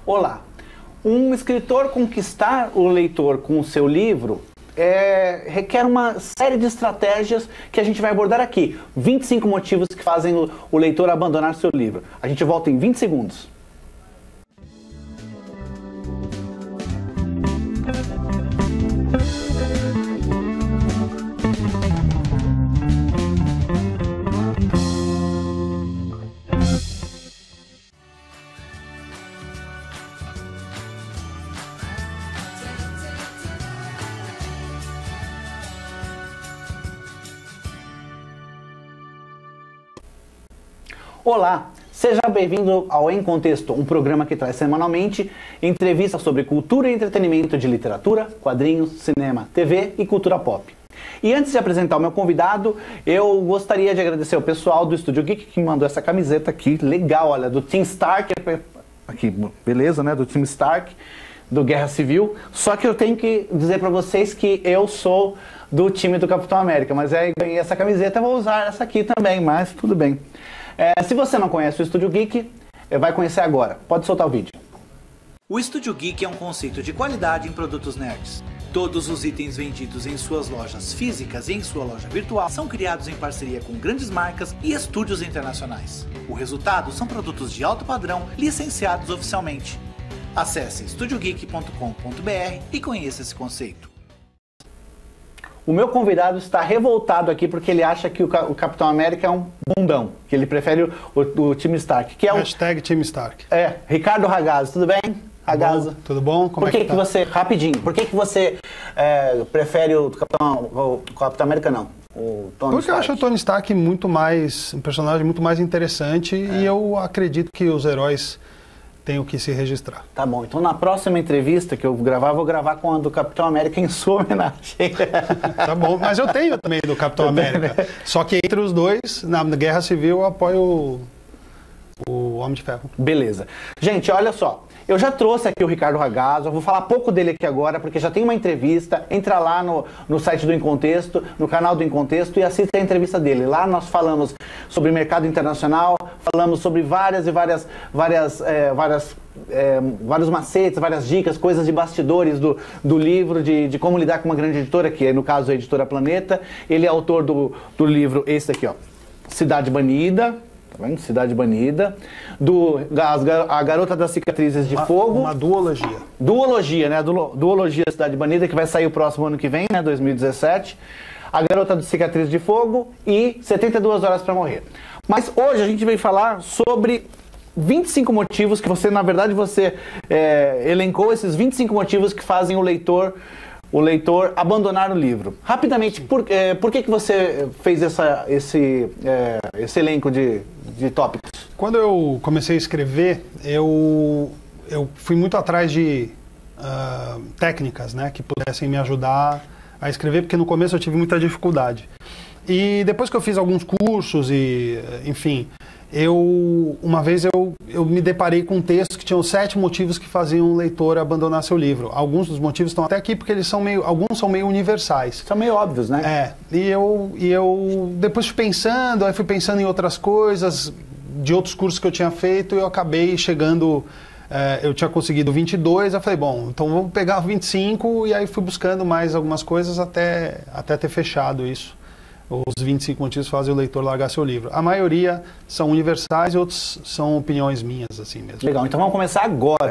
Olá! Um escritor conquistar o leitor com o seu livro requer uma série de estratégias que a gente vai abordar aqui. 25 motivos que fazem o leitor abandonar seu livro. A gente volta em 20 segundos. Olá, seja bem-vindo ao Em Contexto, um programa que traz semanalmente entrevistas sobre cultura e entretenimento de literatura, quadrinhos, cinema, TV e cultura pop. E antes de apresentar o meu convidado, eu gostaria de agradecer ao pessoal do Estúdio Geek que me mandou essa camiseta aqui, legal, olha, do Team Stark, aqui, beleza, né, do Team Stark, do Guerra Civil, só que eu tenho que dizer para vocês que eu sou do time do Capitão América, mas ganhei essa camiseta, eu vou usar essa aqui também, mas tudo bem. Se você não conhece o Estúdio Geek, vai conhecer agora. Pode soltar o vídeo. O Estúdio Geek é um conceito de qualidade em produtos nerds. Todos os itens vendidos em suas lojas físicas e em sua loja virtual são criados em parceria com grandes marcas e estúdios internacionais. O resultado são produtos de alto padrão licenciados oficialmente. Acesse estudiogeek.com.br e conheça esse conceito. O meu convidado está revoltado aqui porque ele acha que o Capitão América é um bundão, que ele prefere o Team Stark, que é o... Hashtag Team Stark. Ricardo Ragazzo, tudo bem? Ragazzo. Tudo bom? Como por que você, rapidinho, por que você prefere o Capitão América não? O Tony Porque Stark? eu acho o Tony Stark um personagem muito mais interessante e eu acredito que os heróis tenho que se registrar. Tá bom, então na próxima entrevista que eu gravar, vou gravar com a do Capitão América em sua homenagem. Tá bom, mas eu tenho também do Capitão América. Só que entre os dois, na Guerra Civil, eu apoio o Homem de Ferro. Beleza. Gente, olha só. Eu já trouxe aqui o Ricardo Ragazzo, eu vou falar pouco dele aqui agora, porque já tem uma entrevista. Entra lá no site do Em Contexto, no canal do Em Contexto, e assista a entrevista dele. Lá nós falamos sobre mercado internacional, falamos sobre vários macetes, várias dicas, coisas de bastidores do livro, de como lidar com uma grande editora, que é no caso a Editora Planeta. Ele é autor do livro, esse aqui, ó, Cidade Banida. Tá vendo? Cidade Banida, A Garota das Cicatrizes de Fogo. Uma duologia. Duologia, né? Duologia Cidade Banida, que vai sair o próximo ano que vem, né? 2017. A Garota das Cicatrizes de Fogo e 72 Horas para Morrer. Mas hoje a gente veio falar sobre 25 motivos que você, na verdade, elencou esses 25 motivos que fazem o leitor abandonar o livro. Rapidamente, por que você fez esse elenco de tópicos? Quando eu comecei a escrever, eu fui muito atrás de técnicas, né, que pudessem me ajudar a escrever, porque no começo eu tive muita dificuldade. E depois que eu fiz alguns cursos e, enfim, uma vez eu me deparei com um texto que tinha 7 motivos que faziam um leitor abandonar seu livro. Alguns dos motivos estão até aqui porque alguns são meio universais. São meio óbvios, né? E eu depois fui pensando em outras coisas, de outros cursos que eu tinha feito, e eu acabei chegando, eu tinha conseguido 22, eu falei, bom, então vou pegar 25, e aí fui buscando mais algumas coisas até ter fechado isso. Os 25 motivos fazem o leitor largar seu livro. A maioria são universais e outros são opiniões minhas, assim mesmo. Legal, então vamos começar agora.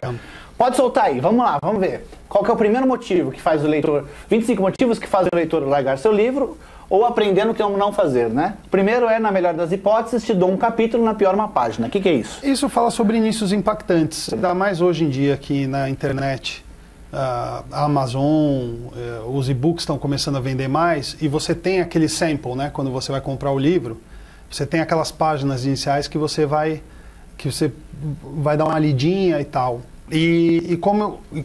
Pode soltar aí, vamos lá, vamos ver. Qual que é o primeiro motivo que faz o leitor... 25 motivos que fazem o leitor largar seu livro ou aprendendo como não fazer, né? Primeiro na melhor das hipóteses, te dou um capítulo, na pior uma página. O que é isso? Isso fala sobre inícios impactantes. Ainda mais hoje em dia aqui na internet. A Amazon, os e-books estão começando a vender mais e você tem aquele sample, né? Quando você vai comprar o livro, você tem aquelas páginas iniciais que você vai dar uma lidinha e tal. E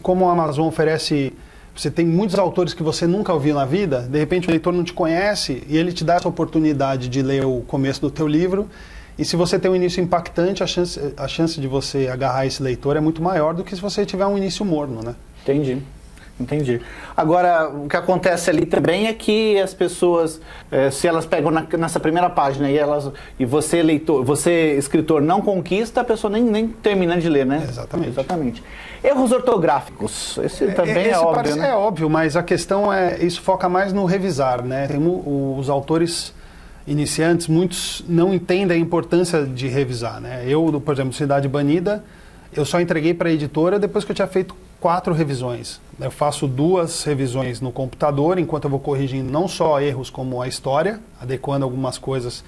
como a Amazon oferece, você tem muitos autores que você nunca ouviu na vida, de repente o leitor não te conhece e ele te dá essa oportunidade de ler o começo do teu livro. E se você tem um início impactante, a chance de você agarrar esse leitor é muito maior do que se você tiver um início morno, né? Entendi. Entendi. Agora, o que acontece ali também é que as pessoas, se elas pegam nessa primeira página e você, leitor, você, escritor, não conquista, a pessoa nem termina de ler, né? Exatamente. Exatamente. Erros ortográficos, esse também é óbvio, né? É óbvio, mas a questão isso foca mais no revisar, né? Os autores iniciantes, muitos não entendem a importância de revisar, né? Eu, por exemplo, Cidade Banida, eu só entreguei para a editora depois que eu tinha feito 4 revisões. Eu faço 2 revisões no computador, enquanto eu vou corrigindo não só erros como a história, adequando algumas coisas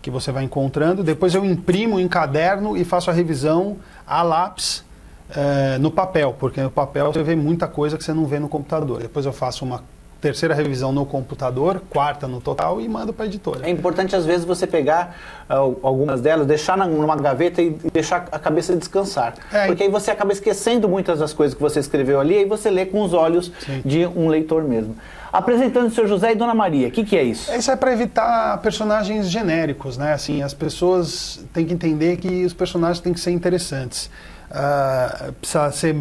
que você vai encontrando. Depois eu imprimo em caderno e faço a revisão a lápis no papel, porque no papel você vê muita coisa que você não vê no computador. Depois eu faço uma 3ª revisão no computador, 4ª no total e mando para a editora. É importante às vezes você pegar algumas delas, deixar numa gaveta e deixar a cabeça descansar. Porque aí você acaba esquecendo muitas das coisas que você escreveu ali e você lê com os olhos de um leitor mesmo. Apresentando o Sr. José e Dona Maria, o que é isso? Isso é para evitar personagens genéricos, né? Assim, as pessoas têm que entender que os personagens têm que ser interessantes. Precisa ser,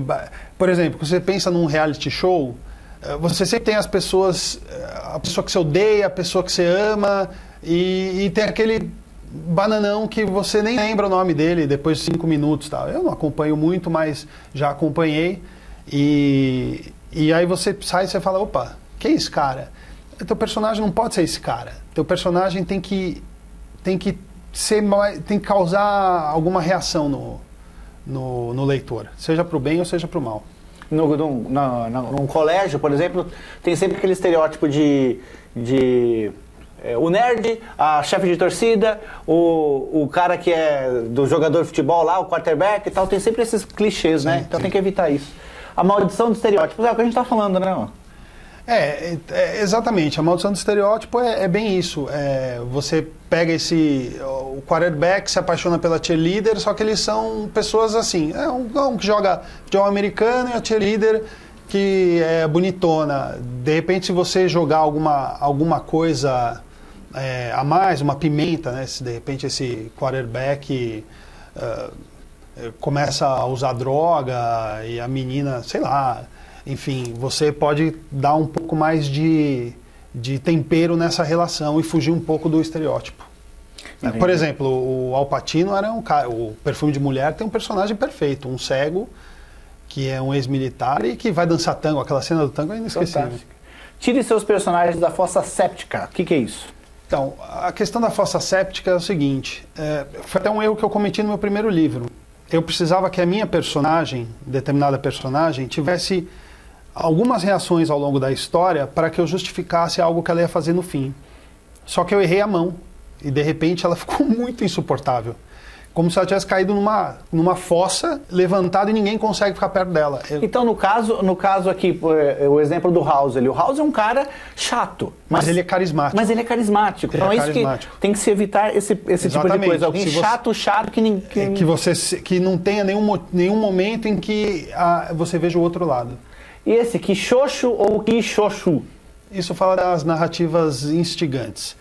por exemplo, você pensa num reality show, você sempre tem as pessoas, a pessoa que você odeia, a pessoa que você ama, e tem aquele bananão que você nem lembra o nome dele depois de 5 minutos. Tá? Eu não acompanho muito, mas já acompanhei. E aí você sai e você fala, opa, que é esse cara? Teu personagem não pode ser esse cara. Teu personagem tem que causar alguma reação no leitor, seja para o bem ou seja para o mal. Num colégio, por exemplo, tem sempre aquele estereótipo o nerd, a chefe de torcida, o cara que é do jogador de futebol lá, o quarterback e tal, tem sempre esses clichês, né? Então tem que evitar isso. A maldição dos estereótipos é o que a gente está falando, né? Exatamente. A maldição do estereótipo é bem isso. Você pega o quarterback, se apaixona pela cheerleader, só que eles são pessoas assim. Um que joga futebol americano e a cheerleader que é bonitona. De repente, se você jogar alguma coisa a mais, uma pimenta, né? Se de repente esse quarterback começa a usar droga e a menina, sei lá... Enfim, você pode dar um pouco mais de tempero nessa relação e fugir um pouco do estereótipo. Por exemplo, o Al Pacino era um cara, o Perfume de Mulher tem um personagem perfeito, um cego que é um ex-militar e que vai dançar tango. Aquela cena do tango é inesquecível. Tire seus personagens da fossa séptica. O que é isso? Então, a questão da fossa séptica é o seguinte, foi até um erro que eu cometi no meu primeiro livro. Eu precisava que a minha personagem, determinada personagem, tivesse algumas reações ao longo da história para que eu justificasse algo que ela ia fazer no fim. Só que eu errei a mão e de repente ela ficou muito insuportável. Como se ela tivesse caído numa fossa, levantada e ninguém consegue ficar perto dela. Então, no caso aqui, o exemplo do House, o House é um cara chato. Mas ele é carismático. Mas ele é carismático. Então é isso que tem que se evitar esse tipo de coisa. Alguém chato que não tenha nenhum momento em que você veja o outro lado. E esse Quixoxo ou Quixoxu? Isso fala das narrativas instigantes.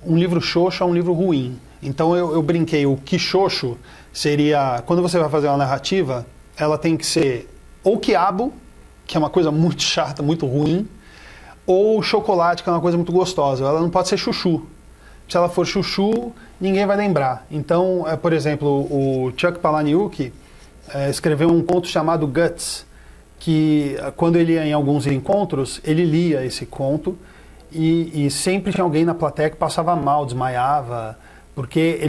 Um livro xoxo é um livro ruim. Então eu brinquei, o Quixoxo seria, quando você vai fazer uma narrativa, ela tem que ser ou quiabo, que é uma coisa muito chata, muito ruim, ou chocolate, que é uma coisa muito gostosa. Ela não pode ser chuchu. Se ela for chuchu, ninguém vai lembrar. Então, por exemplo, o Chuck Palahniuk escreveu um conto chamado Guts, que quando ele ia em alguns encontros, ele lia esse conto e sempre tinha alguém na plateia que passava mal, desmaiava, porque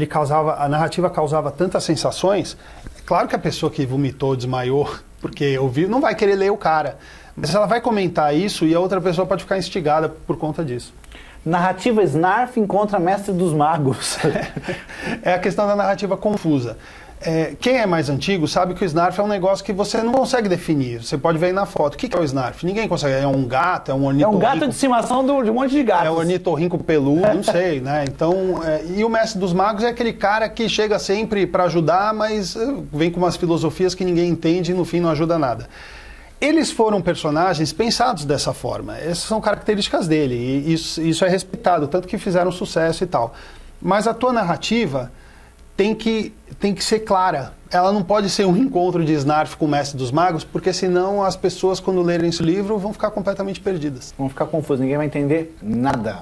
a narrativa causava tantas sensações. Claro que a pessoa que vomitou, desmaiou, porque ouviu, não vai querer ler o cara, mas ela vai comentar isso e a outra pessoa pode ficar instigada por conta disso. Narrativa Snarf encontra Mestre dos Magos. É a questão da narrativa confusa. Quem é mais antigo sabe que o Snarf é um negócio que você não consegue definir. Você pode ver aí na foto. O que é o Snarf? Ninguém consegue. É um gato, é um ornitorrinco. É um gato de estimação de um monte de gatos. É um ornitorrinco peludo, não sei, né? Então, e o Mestre dos Magos é aquele cara que chega sempre para ajudar, mas vem com umas filosofias que ninguém entende e no fim não ajuda nada. Eles foram personagens pensados dessa forma. Essas são características dele e isso é respeitado, tanto que fizeram sucesso e tal. Mas a tua narrativa tem que ser clara. Ela não pode ser um encontro de Snarf com o Mestre dos Magos, porque senão as pessoas, quando lerem esse livro, vão ficar completamente perdidas. Vão ficar confusas, ninguém vai entender nada.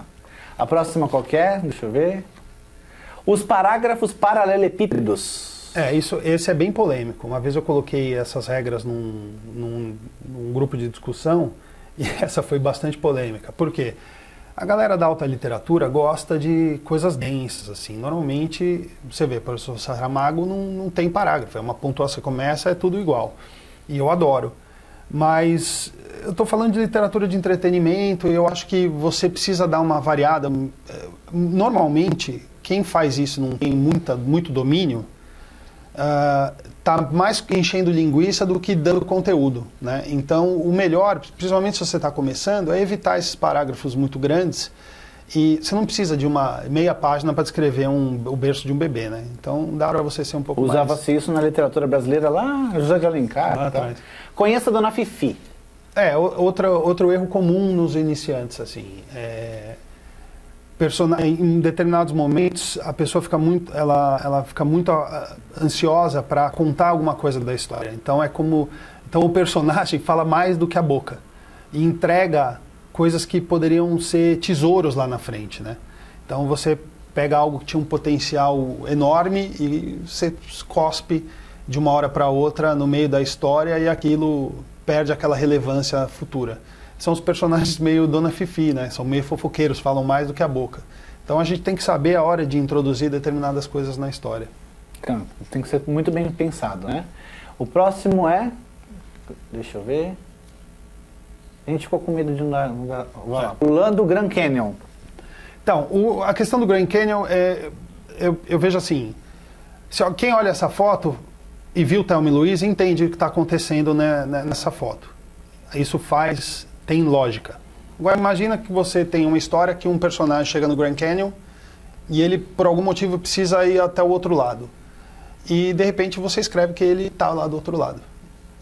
A próxima qual que é? Deixa eu ver. Os parágrafos paralelepípedos. Esse é bem polêmico. Uma vez eu coloquei essas regras num grupo de discussão e essa foi bastante polêmica. Por quê? A galera da alta literatura gosta de coisas densas, assim. Normalmente, você vê, o professor Saramago não tem parágrafo, é uma pontuação, você começa, é tudo igual. E eu adoro. Mas eu estou falando de literatura de entretenimento e eu acho que você precisa dar uma variada. Normalmente, quem faz isso não tem muito domínio, está mais enchendo linguiça do que dando conteúdo, né? Então, o melhor, principalmente se você está começando, é evitar esses parágrafos muito grandes e você não precisa de uma meia página para descrever o berço de um bebê, né? Então, dá para você ser um pouco mais... Usava-se isso na literatura brasileira lá, José de Alencar. Lá atrás. Conheça a Dona Fifi. Outro erro comum nos iniciantes, assim, em determinados momentos a pessoa fica muito, ela fica muito ansiosa para contar alguma coisa da história. Então o personagem fala mais do que a boca e entrega coisas que poderiam ser tesouros lá na frente, né? Então você pega algo que tinha um potencial enorme e você cospe de uma hora para outra no meio da história e aquilo perde aquela relevância futura. São os personagens meio Dona Fifi, né? São meio fofoqueiros, falam mais do que a boca. Então a gente tem que saber a hora de introduzir determinadas coisas na história. Tem que ser muito bem pensado, né? O próximo é... Deixa eu ver... A gente ficou com medo de não dar... Pulando o Grand Canyon. Então, a questão do Grand Canyon, eu vejo assim... Quem olha essa foto e viu Thelma e Louise entende o que está acontecendo, né, nessa foto. Isso tem lógica. Agora imagina que você tem uma história que um personagem chega no Grand Canyon e ele, por algum motivo, precisa ir até o outro lado. E, de repente, você escreve que ele está lá do outro lado.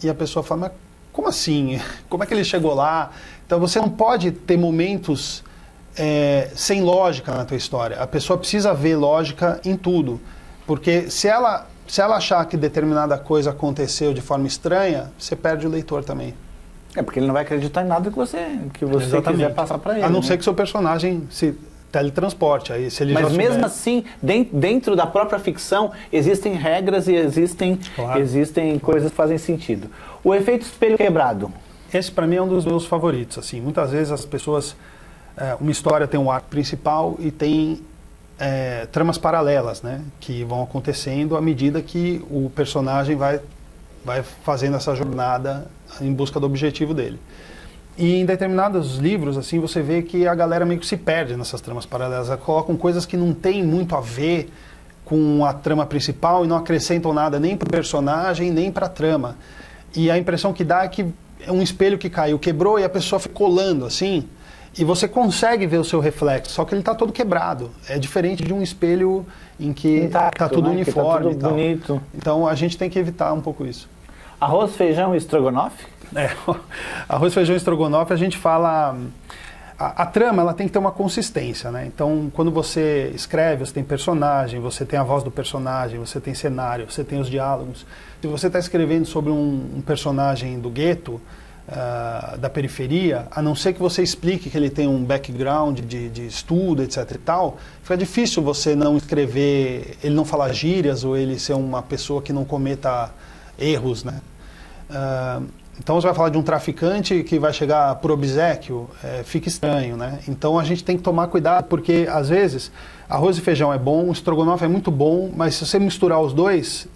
E a pessoa fala, mas como assim? Como é que ele chegou lá? Então, você não pode ter momentos sem lógica na tua história. A pessoa precisa ver lógica em tudo. Porque se ela achar que determinada coisa aconteceu de forma estranha, você perde o leitor também. Porque ele não vai acreditar em nada que você quiser passar para ele. A não ser que seu personagem se teletransporte. Aí, se ele Mas mesmo assim, dentro da própria ficção, existem regras e existem coisas que fazem sentido. O efeito espelho quebrado. Esse, para mim, é um dos meus favoritos. Assim, muitas vezes as pessoas... uma história tem um arco principal e tem tramas paralelas, né, que vão acontecendo à medida que o personagem vai fazendo essa jornada em busca do objetivo dele. E em determinados livros, assim, você vê que a galera meio que se perde nessas tramas paralelas. Elas colocam coisas que não têm muito a ver com a trama principal e não acrescentam nada nem para o personagem, nem para a trama. E a impressão que dá é que é um espelho que caiu, quebrou e a pessoa fica colando, assim, e você consegue ver o seu reflexo, só que ele está todo quebrado. É diferente de um espelho em que está tudo, né, uniforme, tá tudo bonito. Então a gente tem que evitar um pouco isso. Arroz, feijão e estrogonofe? Arroz, feijão e estrogonofe, a gente fala... A trama, ela tem que ter uma consistência, né? Então, quando você escreve, você tem personagem, você tem a voz do personagem, você tem cenário, você tem os diálogos. Se você está escrevendo sobre um personagem do gueto, da periferia, a não ser que você explique que ele tem um background de estudo, etc e tal, fica difícil você não escrever, ele não falar gírias ou ele ser uma pessoa que não cometa erros, né? Então você vai falar de um traficante que vai chegar por obséquio, fica estranho, né? Então a gente tem que tomar cuidado, porque às vezes arroz e feijão é bom, o estrogonofe é muito bom, mas se você misturar os dois,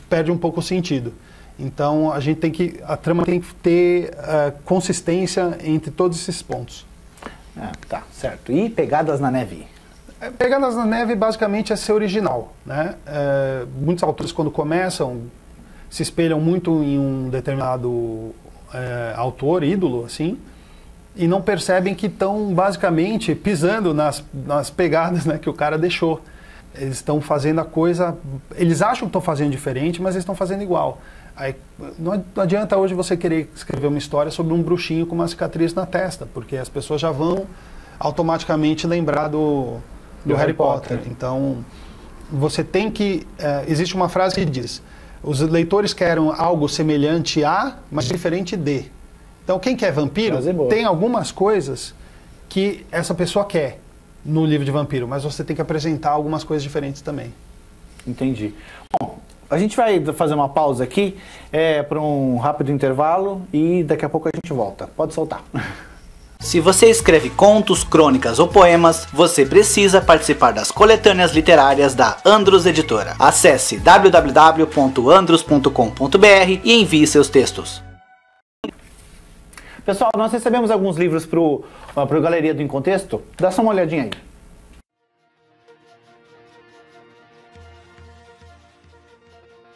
perde um pouco o sentido. Então a trama tem que ter consistência entre todos esses pontos. Tá, certo. E Pegadas na Neve? Pegadas na Neve basicamente é ser original, né? Muitos autores quando começam se espelham muito em um determinado autor, ídolo, assim, e não percebem que estão basicamente pisando nas pegadas, né, que o cara deixou. Eles estão fazendo a coisa, eles acham que estão fazendo diferente, mas eles estão fazendo igual. Aí, não adianta hoje você querer escrever uma história sobre um bruxinho com uma cicatriz na testa, porque as pessoas já vão automaticamente lembrar do Harry Potter. Então, você tem que... existe uma frase que diz, os leitores querem algo semelhante a, mas diferente de. Então, quem quer vampiro, tem algumas coisas que essa pessoa quer no livro de vampiro, mas você tem que apresentar algumas coisas diferentes também. Entendi. Bom, a gente vai fazer uma pausa aqui para um rápido intervalo e daqui a pouco a gente volta. Pode soltar. Se você escreve contos, crônicas ou poemas, você precisa participar das coletâneas literárias da Andrus Editora. Acesse www.andrus.com.br e envie seus textos. Pessoal, nós recebemos alguns livros para o Galeria do Em Contexto. Dá só uma olhadinha aí.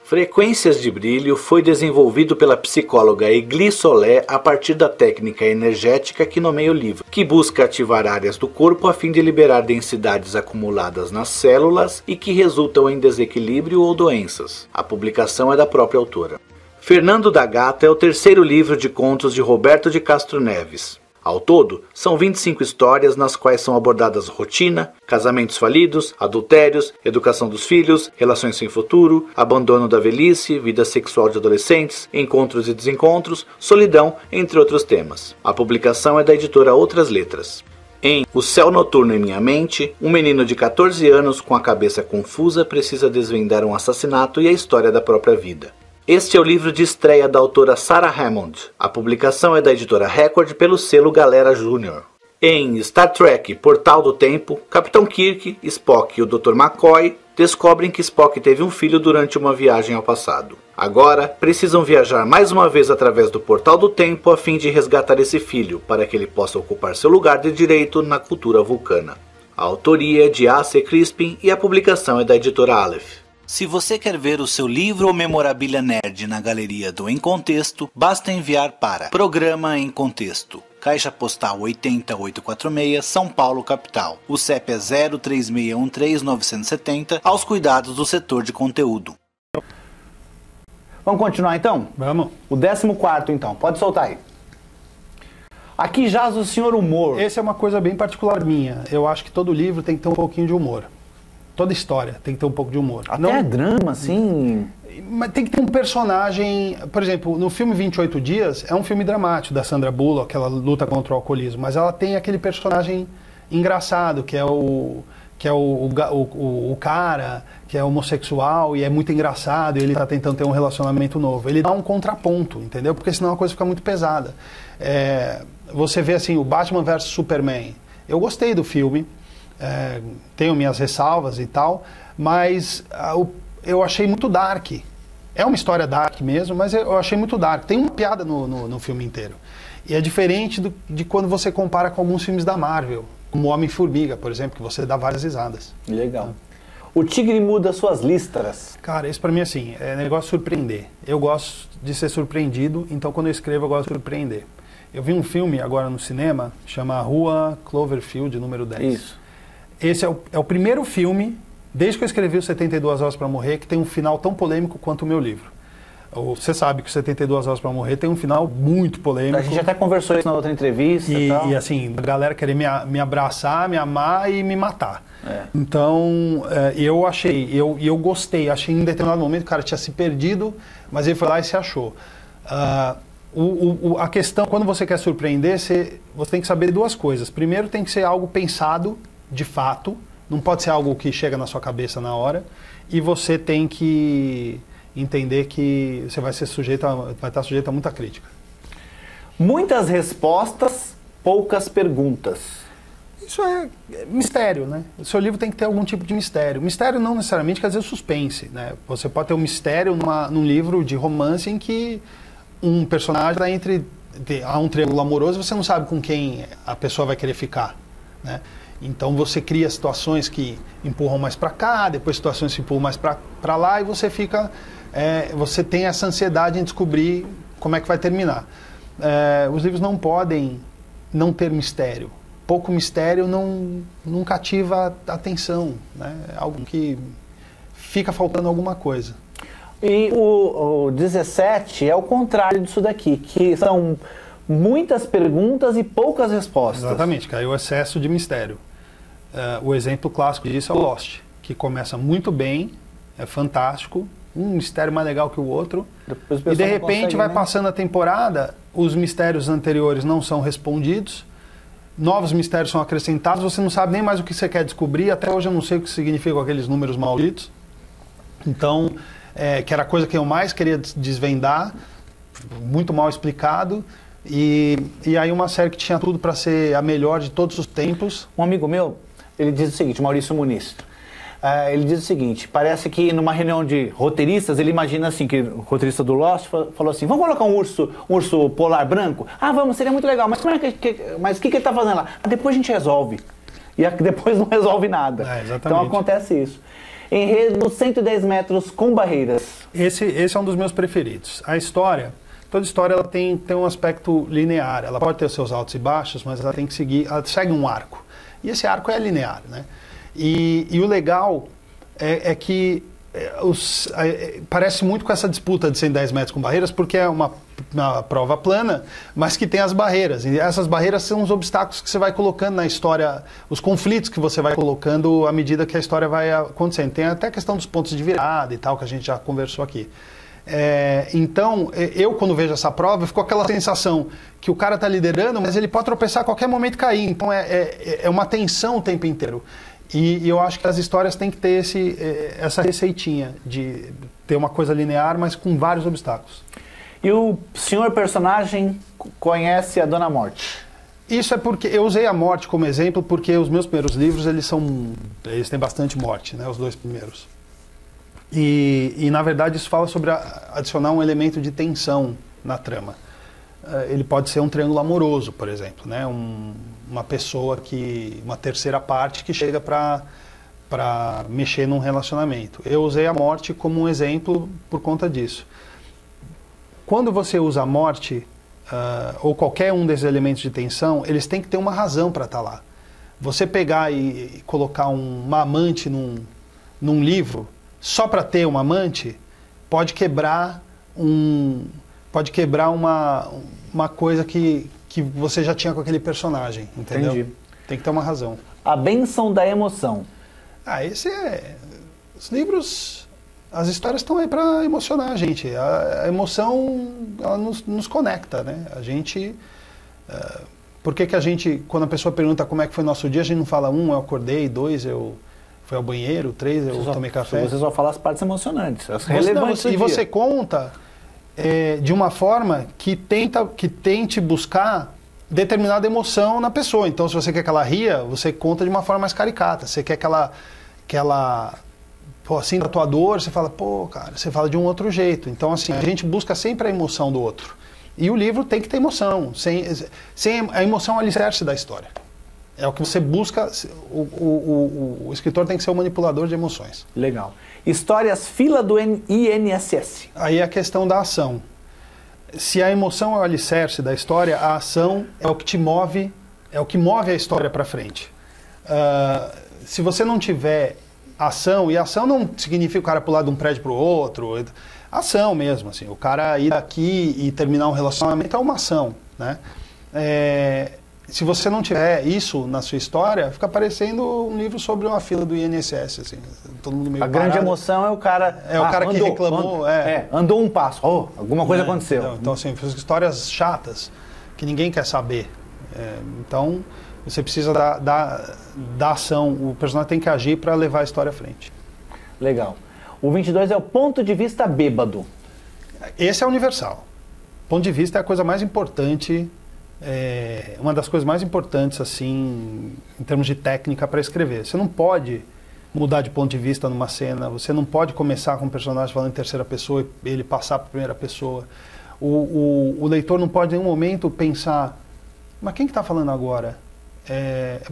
Frequências de Brilho foi desenvolvido pela psicóloga Egli Solé a partir da técnica energética que nomeia o livro, que busca ativar áreas do corpo a fim de liberar densidades acumuladas nas células e que resultam em desequilíbrio ou doenças. A publicação é da própria autora. Fernando da Gata é o terceiro livro de contos de Roberto de Castro Neves. Ao todo, são 25 histórias nas quais são abordadas rotina, casamentos falidos, adultérios, educação dos filhos, relações sem futuro, abandono da velhice, vida sexual de adolescentes, encontros e desencontros, solidão, entre outros temas. A publicação é da editora Outras Letras. Em O Céu Noturno em Minha Mente, um menino de 14 anos com a cabeça confusa precisa desvendar um assassinato e a história da própria vida. Este é o livro de estreia da autora Sarah Hammond. A publicação é da editora Record pelo selo Galera Júnior. Em Star Trek Portal do Tempo, Capitão Kirk, Spock e o Dr. McCoy descobrem que Spock teve um filho durante uma viagem ao passado. Agora, precisam viajar mais uma vez através do Portal do Tempo a fim de resgatar esse filho, para que ele possa ocupar seu lugar de direito na cultura vulcana. A autoria é de A.C. Crispin e a publicação é da editora Aleph. Se você quer ver o seu livro ou memorabilia nerd na Galeria do Em Contexto, basta enviar para Programa Em Contexto, Caixa Postal 80846, São Paulo, capital. O CEP é 03613-970, aos cuidados do setor de conteúdo. Vamos continuar então? Vamos. O 14º então, pode soltar aí. Aqui jaz o Senhor Humor. Essa é uma coisa bem particular minha. Eu acho que todo livro tem que ter um pouquinho de humor. Toda história tem que ter um pouco de humor. Até não... drama, assim... Mas tem que ter um personagem... Por exemplo, no filme 28 Dias, é um filme dramático da Sandra Bullock, ela luta contra o alcoolismo, mas ela tem aquele personagem engraçado, que é o cara, que é homossexual e é muito engraçado, e ele está tentando ter um relacionamento novo. Ele dá um contraponto, entendeu? Porque senão a coisa fica muito pesada. Você vê assim, o Batman vs Superman. Eu gostei do filme. Tenho minhas ressalvas e tal, mas eu achei muito dark. É uma história dark mesmo, mas eu achei muito dark. Tem uma piada no filme inteiro. E é diferente de quando você compara com alguns filmes da Marvel, como Homem-Formiga, por exemplo, que você dá várias risadas. Legal. O Tigre Muda Suas Listras. Cara, isso pra mim assim, é negócio de surpreender. Eu gosto de ser surpreendido, então quando eu escrevo eu gosto de surpreender. Eu vi um filme agora no cinema, chama Rua Cloverfield, número 10. Isso. Esse é o primeiro filme, desde que eu escrevi o 72 Horas para Morrer, que tem um final tão polêmico quanto o meu livro. Você sabe que o 72 Horas para Morrer tem um final muito polêmico. A gente até conversou isso na outra entrevista. E assim, a galera querer me abraçar, me amar e me matar. Então, eu gostei. Achei em determinado momento o cara tinha se perdido, mas ele foi lá e se achou. A questão, quando você quer surpreender, você tem que saber duas coisas. Primeiro, tem que ser algo pensado de fato, não pode ser algo que chega na sua cabeça na hora, e você tem que entender que você vai estar sujeito a muita crítica. Muitas respostas, poucas perguntas. Isso é mistério, né? O seu livro tem que ter algum tipo de mistério. Mistério não necessariamente quer dizer suspense, né? Você pode ter um mistério num livro de romance em que um personagem há um triângulo amoroso e você não sabe com quem a pessoa vai querer ficar, né? Então você cria situações que empurram mais para cá, depois situações que empurram mais para lá, e você fica, você tem essa ansiedade em descobrir como é que vai terminar. Os livros não podem não ter mistério. Pouco mistério não cativa a atenção, né? É algo que fica faltando alguma coisa. E o 17 é o contrário disso daqui, que são muitas perguntas e poucas respostas. Exatamente, caiu o excesso de mistério. O exemplo clássico disso é o Lost, que começa muito bem, é fantástico, um mistério mais legal que o outro, e de repente vai passando a temporada, os mistérios anteriores não são respondidos, novos mistérios são acrescentados, você não sabe nem mais o que você quer descobrir, até hoje eu não sei o que significam aqueles números malditos. Então, que era a coisa que eu mais queria desvendar, muito mal explicado, e aí uma série que tinha tudo para ser a melhor de todos os tempos. Um amigo meu, ele diz o seguinte, Maurício Muniz, ele diz o seguinte, parece que numa reunião de roteiristas, ele imagina assim, que o roteirista do Lost falou assim, vamos colocar um urso polar branco? Ah, vamos, seria muito legal, mas mas o que ele está fazendo lá? Depois a gente resolve. E depois não resolve nada. Então acontece isso. Enredo 110 metros com barreiras. Esse é um dos meus preferidos. A história, toda história ela tem um aspecto linear. Ela pode ter os seus altos e baixos, mas ela tem que seguir, ela segue um arco. E esse arco é linear, né? E o legal é que parece muito com essa disputa de 110 metros com barreiras, porque é uma prova plana, mas que tem as barreiras. E essas barreiras são os obstáculos que você vai colocando na história, os conflitos que você vai colocando à medida que a história vai acontecendo. Tem até a questão dos pontos de virada e tal, que a gente já conversou aqui. Então, eu quando vejo essa prova, ficou aquela sensação que o cara está liderando, mas ele pode tropeçar a qualquer momento e cair. Então, é uma tensão o tempo inteiro. E eu acho que as histórias têm que ter essa receitinha de ter uma coisa linear, mas com vários obstáculos. E o senhor personagem conhece a Dona Morte? Isso é porque eu usei a morte como exemplo, porque os meus primeiros livros, eles têm bastante morte, né, os dois primeiros. E na verdade isso fala sobre adicionar um elemento de tensão na trama. Ele pode ser um triângulo amoroso, por exemplo, né? Uma pessoa uma terceira parte que chega para mexer num relacionamento. Eu usei a morte como um exemplo por conta disso. Quando você usa a morte, ou qualquer um desses elementos de tensão, eles têm que ter uma razão para estar lá. Você pegar e colocar uma amante num livro, só para ter uma amante, pode quebrar uma coisa que você já tinha com aquele personagem, entendeu? Entendi. Tem que ter uma razão. A Bênção da Emoção. Os livros, as histórias estão aí para emocionar a gente. A emoção, ela nos conecta, né? A gente... por que a gente, quando a pessoa pergunta como é que foi o nosso dia, a gente não fala, eu acordei, 2, eu fui ao banheiro, 3, eu tomei café? Você só fala as partes emocionantes, as relevantes. E você conta de uma forma que tente buscar determinada emoção na pessoa. Então, se você quer que ela ria, você conta de uma forma mais caricata. Você quer que ela assim, da tua dor, você fala, cara, você fala de um outro jeito. Então, assim, a gente busca sempre a emoção do outro. E o livro tem que ter emoção. Sem a emoção é o alicerce da história. É o que você busca, o escritor tem que ser o manipulador de emoções. Legal. Histórias fila do INSS. Aí é a questão da ação. Se a emoção é o alicerce da história, a ação é o que te move, é o que move a história para frente. Se você não tiver ação, e ação não significa o cara pular de um prédio para o outro, ação mesmo, assim, o cara ir aqui e terminar um relacionamento é uma ação, né? Se você não tiver isso na sua história, fica parecendo um livro sobre uma fila do INSS, assim, todo mundo meio parado. A grande emoção é o cara... o cara que reclamou... andou um passo, alguma coisa aconteceu. Então, assim, histórias chatas, que ninguém quer saber. Então, você precisa da ação, o personagem tem que agir para levar a história à frente. Legal. O 22 é o ponto de vista bêbado. Esse é universal. Ponto de vista é a coisa mais importante... uma das coisas mais importantes assim em termos de técnica para escrever. Você não pode mudar de ponto de vista numa cena, você não pode começar com um personagem falando em terceira pessoa e ele passar para a primeira pessoa. O leitor não pode em nenhum momento pensar, mas quem que está falando agora?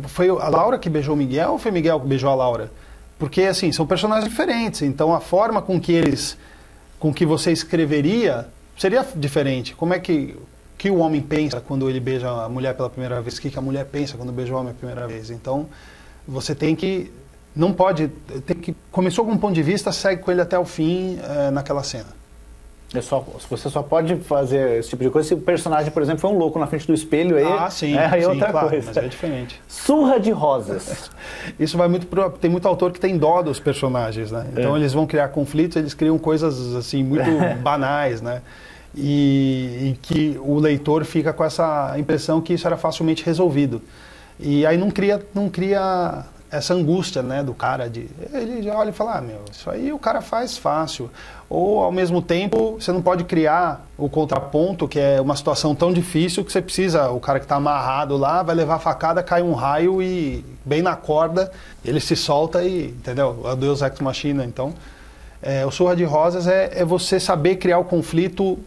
Foi a Laura que beijou o Miguel ou foi o Miguel que beijou a Laura? Porque assim, são personagens diferentes, então a forma com que você escreveria seria diferente. Como é que o homem pensa quando ele beija a mulher pela primeira vez, o que a mulher pensa quando beija o homem a primeira vez. Então, você começou com um ponto de vista, segue com ele até o fim naquela cena. Você só pode fazer esse tipo de coisa se o personagem, por exemplo, foi um louco na frente do espelho. Aí, sim, aí sim, outra claro, coisa. mas é diferente. Surra de rosas. Isso vai muito tem muito autor que tem dó dos personagens, né? Então eles vão criar conflitos, eles criam coisas assim muito banais, né? E que o leitor fica com essa impressão que isso era facilmente resolvido. E aí não cria essa angústia, né, do cara ele já olha e fala, meu, isso aí o cara faz fácil. Ou ao mesmo tempo você não pode criar o contraponto, que é uma situação tão difícil que você precisa, o cara que está amarrado lá vai levar a facada, cai um raio e bem na corda ele se solta e, entendeu? A Deus Ex Machina. Então o Surra de Rosas é você saber criar o conflito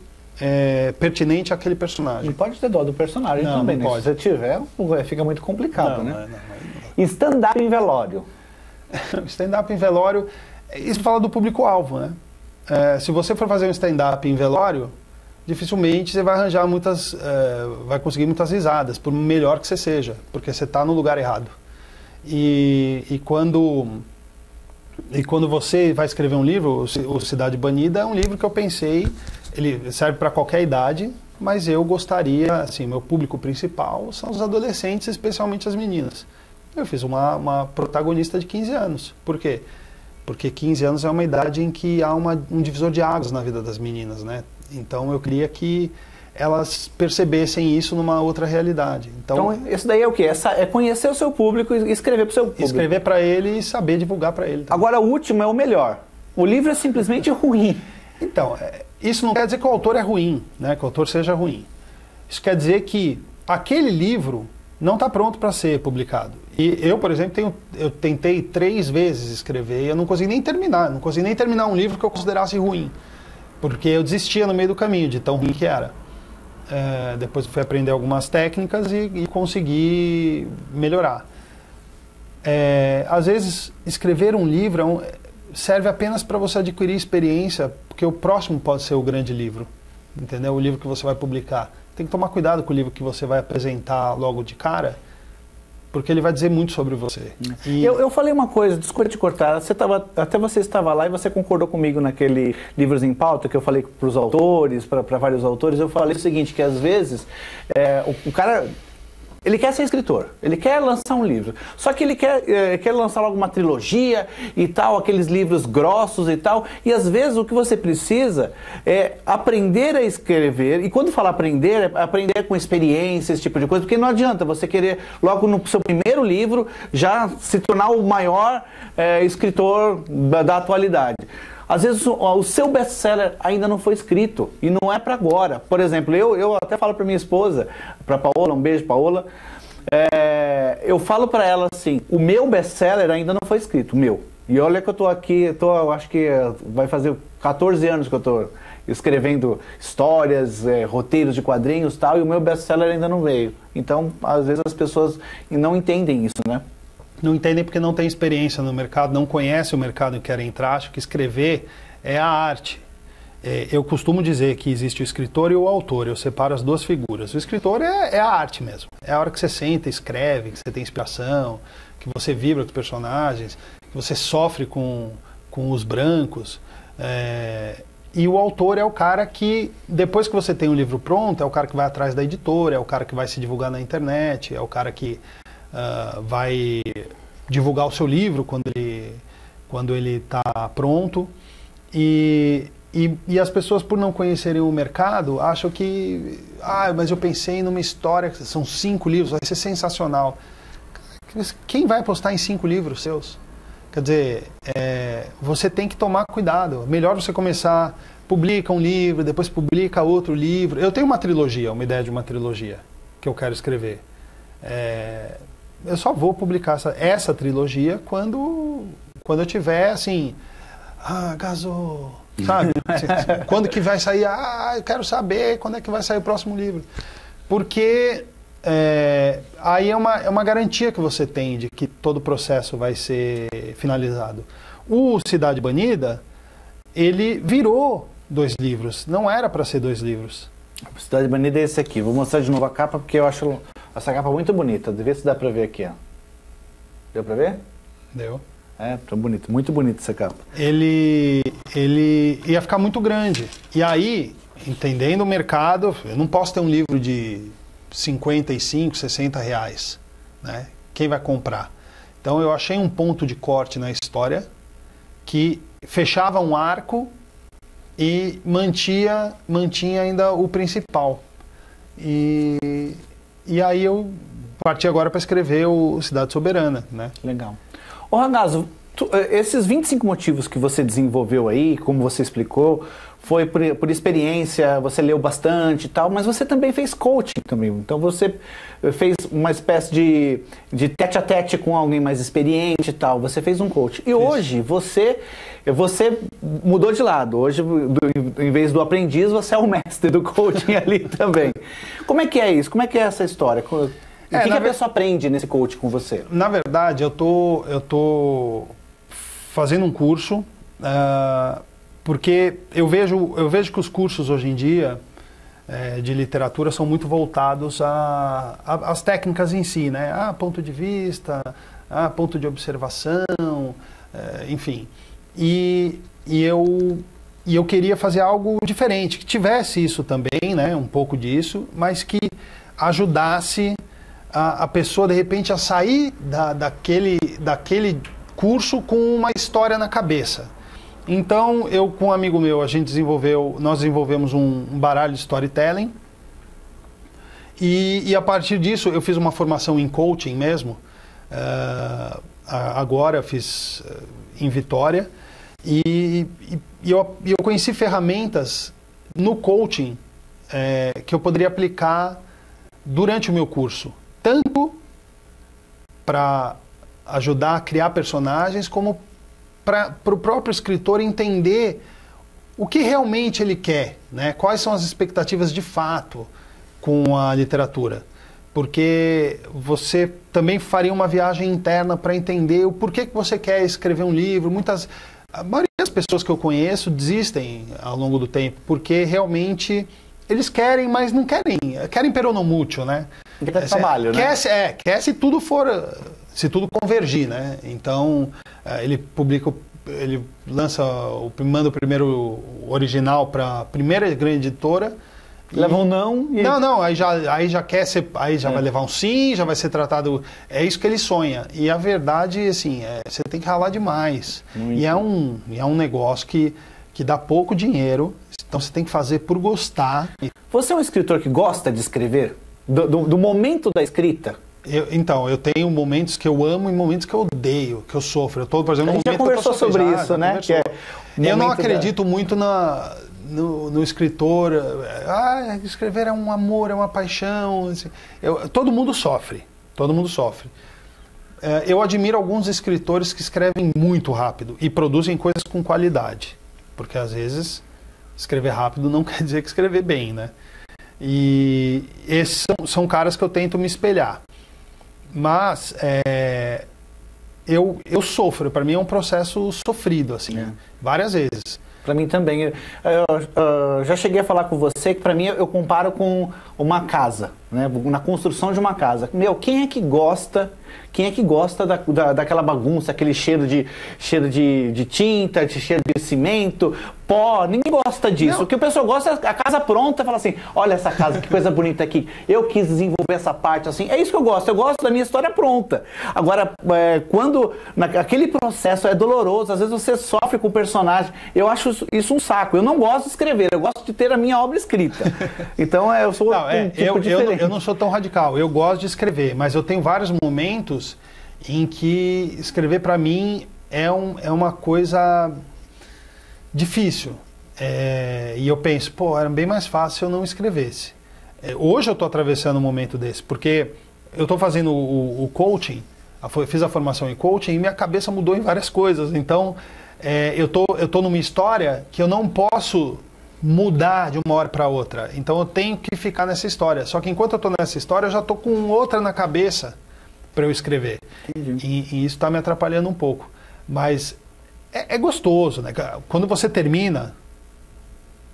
pertinente àquele personagem. Não pode ter dó do personagem não, também, não né? pode. Se você tiver, fica muito complicado, não, né? Não. Stand-up em velório. Stand-up em velório, isso fala do público-alvo, né? Se você for fazer um stand-up em velório, dificilmente você vai arranjar vai conseguir muitas risadas, por melhor que você seja, porque você está no lugar errado. E quando você vai escrever um livro, o Cidade Banida é um livro que eu pensei, ele serve para qualquer idade, mas eu gostaria, assim, meu público principal são os adolescentes, especialmente as meninas. Eu fiz uma protagonista de 15 anos. Por quê? Porque 15 anos é uma idade em que há um divisor de águas na vida das meninas, né? Então eu queria que elas percebessem isso numa outra realidade. Então isso daí é o quê? É conhecer o seu público e escrever para o seu público. Escrever para ele e saber divulgar para ele também. Agora o último é o melhor. O livro é simplesmente ruim. Então, isso não quer dizer que o autor é ruim, né? Que o autor seja ruim. Isso quer dizer que aquele livro não está pronto para ser publicado. E eu, por exemplo, eu tentei 3 vezes escrever e eu não consegui nem terminar. Não consegui nem terminar um livro que eu considerasse ruim. Porque eu desistia no meio do caminho, de tão ruim que era. Depois eu fui aprender algumas técnicas e consegui melhorar. Às vezes, escrever um livro serve apenas para você adquirir experiência, porque o próximo pode ser o grande livro. Entendeu? O livro que você vai publicar. Tem que tomar cuidado com o livro que você vai apresentar logo de cara, porque ele vai dizer muito sobre você. Eu falei uma coisa, desculpa te cortar, até você estava lá e você concordou comigo naquele Livros em Pauta, que eu falei para os autores, para vários autores, eu falei o seguinte, que às vezes o cara... Ele quer ser escritor, ele quer lançar um livro, só que ele quer lançar logo uma trilogia e tal, aqueles livros grossos e tal, e às vezes o que você precisa é aprender a escrever, e quando fala aprender, é aprender com experiência, esse tipo de coisa, porque não adianta você querer logo no seu primeiro livro já se tornar o maior escritor da atualidade. Às vezes o seu best-seller ainda não foi escrito e não é para agora. Por exemplo, eu até falo para minha esposa, para Paola, um beijo, Paola, eu falo para ela assim, o meu best-seller ainda não foi escrito, o meu. E olha que eu estou aqui, eu acho que vai fazer 14 anos que eu estou escrevendo histórias, roteiros de quadrinhos e tal, e o meu best-seller ainda não veio. Então, às vezes as pessoas não entendem isso, né? Não entendem porque não tem experiência no mercado, não conhecem o mercado em que querem entrar, acham que escrever é a arte. Eu costumo dizer que existe o escritor e o autor, eu separo as duas figuras. O escritor é a arte mesmo, é a hora que você senta, escreve, que você tem inspiração, que você vibra com os personagens, que você sofre com os brancos. E o autor é o cara que, depois que você tem um livro pronto, é o cara que vai atrás da editora, é o cara que vai se divulgar na internet, é o cara que vai divulgar o seu livro quando ele está pronto. E as pessoas, por não conhecerem o mercado, acham que mas eu pensei numa história, são 5 livros, vai ser sensacional. Quem vai apostar em 5 livros seus? Quer dizer, você tem que tomar cuidado. Melhor você começar, publica um livro, depois publica outro livro. Eu tenho uma trilogia, uma ideia de uma trilogia que eu quero escrever. Eu só vou publicar essa trilogia quando eu tiver, assim, Gazo, sabe? Quando que vai sair? Eu quero saber quando é que vai sair o próximo livro. Porque aí é uma garantia que você tem de que todo o processo vai ser finalizado. O Cidade Banida, ele virou 2 livros, não era para ser 2 livros. Cidade Banida é esse aqui, vou mostrar de novo a capa porque eu acho essa capa muito bonita, vê se dá pra ver aqui, ó. Deu pra ver? Deu. É, tá bonito, muito bonito essa capa. Ele ia ficar muito grande. E aí, entendendo o mercado, eu não posso ter um livro de 55, 60 reais, né? Quem vai comprar? Então eu achei um ponto de corte na história que fechava um arco e mantinha ainda o principal. E aí eu parti agora para escrever o Cidade Soberana, né? Legal. Ô Ragazzo, esses 25 motivos que você desenvolveu aí, como você explicou, foi por experiência, você leu bastante e tal, mas você também fez coaching também. Então você fez uma espécie de tete-a-tete com alguém mais experiente e tal. Você fez um coaching. E hoje você mudou de lado. Hoje, em vez do aprendiz, você é o mestre do coaching ali também. Como é que é isso? Como é que é essa história? O que a pessoa aprende nesse coaching com você? Na verdade, eu tô fazendo um curso, porque eu vejo que os cursos hoje em dia de literatura são muito voltados às técnicas em si, né? Ponto de vista, ponto de observação, enfim. E eu queria fazer algo diferente, que tivesse isso também, né? Um pouco disso, mas que ajudasse a pessoa, de repente, a sair daquele curso com uma história na cabeça. Então, eu com um amigo meu, nós desenvolvemos um baralho de storytelling e a partir disso eu fiz uma formação em coaching mesmo, agora eu fiz em Vitória e eu conheci ferramentas no coaching que eu poderia aplicar durante o meu curso, tanto para ajudar a criar personagens, como para o próprio escritor entender o que realmente ele quer, né? Quais são as expectativas de fato com a literatura. Porque você também faria uma viagem interna para entender o porquê que você quer escrever um livro. A maioria das pessoas que eu conheço desistem ao longo do tempo, porque realmente eles querem, mas não querem. Querem peronomútil, né? Quer trabalho, né? Quer se tudo for... Se tudo convergir, né? Então, ele manda o primeiro original para a primeira grande editora. Leva um não e... Não, aí já quer ser, aí já vai levar um sim, já vai ser tratado... É isso que ele sonha. E a verdade, assim, você tem que ralar demais. E é um negócio que dá pouco dinheiro, então você tem que fazer por gostar. Você é um escritor que gosta de escrever? Do momento da escrita? Eu tenho momentos que eu amo e momentos que eu odeio, que eu sofro. Eu tô, por exemplo, a gente já conversou sobre isso, né? Eu não acredito muito no escritor. Escrever é um amor, é uma paixão. Assim. Todo mundo sofre. Todo mundo sofre. Eu admiro alguns escritores que escrevem muito rápido e produzem coisas com qualidade. Porque às vezes escrever rápido não quer dizer que escrever bem, né? E esses são caras que eu tento me espelhar. Mas eu sofro, para mim é um processo sofrido, assim, várias vezes. Para mim também. Eu já cheguei a falar com você que para mim eu comparo com uma casa, né? Na construção de uma casa. Quem é que gosta daquela bagunça, aquele cheiro de tinta, cheiro de cimento, pó? Ninguém gosta disso. Não. O que o pessoal gosta é a casa pronta, fala assim, olha essa casa, que coisa bonita aqui. Eu quis desenvolver essa parte assim. É isso que eu gosto da minha história pronta. Agora, quando aquele processo é doloroso, às vezes você sofre com o personagem, eu acho isso um saco. Eu não gosto de escrever, eu gosto de ter a minha obra escrita. Então, eu sou eu não sou tão radical. Eu gosto de escrever, mas eu tenho vários momentos em que escrever para mim é uma coisa difícil. E eu penso, era bem mais fácil se eu não escrevesse. Hoje eu estou atravessando um momento desse, porque eu estou fazendo o coaching, fiz a formação em coaching e minha cabeça mudou em várias coisas. Então, eu tô numa história que eu não posso mudar de uma hora para outra. Então eu tenho que ficar nessa história. Só que enquanto eu estou nessa história, eu já estou com outra na cabeça para eu escrever. E isso está me atrapalhando um pouco. Mas é gostoso, né? Quando você termina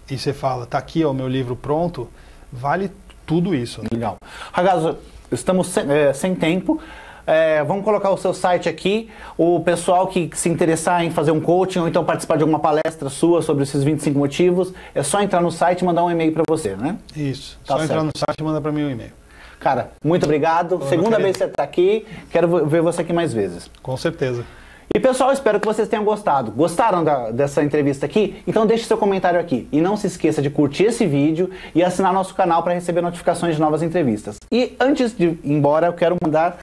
e você fala, tá aqui o meu livro pronto, vale tudo isso. Né? Legal. Ragazzo, estamos sem tempo. Vamos colocar o seu site aqui. O pessoal que se interessar em fazer um coaching ou então participar de alguma palestra sua sobre esses 25 motivos, é só entrar no site e mandar um e-mail para você, né? Isso, Tá só certo. entrar no site e mandar para mim um e-mail. Cara, muito obrigado. Segunda vez que você está aqui, quero ver você aqui mais vezes. Com certeza. E pessoal, espero que vocês tenham gostado. Gostaram dessa entrevista aqui? Então deixe seu comentário aqui. E não se esqueça de curtir esse vídeo e assinar nosso canal para receber notificações de novas entrevistas. E antes de ir embora, eu quero mandar...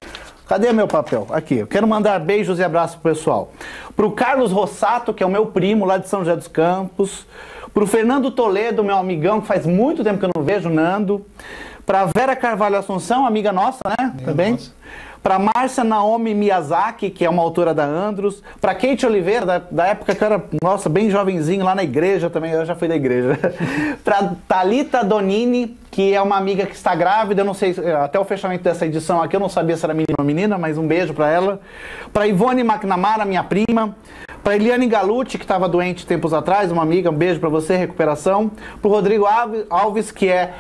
Cadê meu papel? Aqui. Eu quero mandar beijos e abraços pro pessoal. Pro Carlos Rossato, que é o meu primo lá de São José dos Campos. Pro Fernando Toledo, meu amigão, que faz muito tempo que eu não vejo, Nando. Pra Vera Carvalho Assunção, amiga nossa, né? Também. Para Márcia Naomi Miyazaki, que é uma autora da Andros. Para Kate Oliveira, da época que eu era, nossa, bem jovenzinho, lá na igreja também, eu já fui da igreja. Para Thalita Donini, que é uma amiga que está grávida, eu não sei, até o fechamento dessa edição aqui, eu não sabia se era menino ou menina, mas um beijo para ela. Para Ivone McNamara, minha prima. Para Eliane Galucci, que estava doente tempos atrás, uma amiga, um beijo para você, recuperação. Para o Rodrigo Alves, que é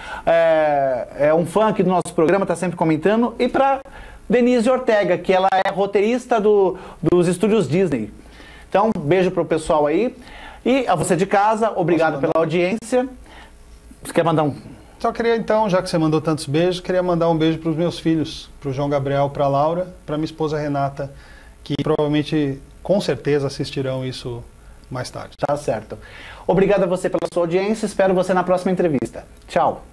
um fã aqui do nosso programa, está sempre comentando. E para Denise Ortega, que ela é roteirista dos estúdios Disney. Então, beijo pro pessoal aí. E a você de casa, obrigado pela audiência. Você quer mandar um... Só queria então, já que você mandou tantos beijos, queria mandar um beijo para os meus filhos, para o João Gabriel, para a Laura, para minha esposa Renata, que provavelmente, com certeza, assistirão isso mais tarde. Tá certo. Obrigado a você pela sua audiência, espero você na próxima entrevista. Tchau.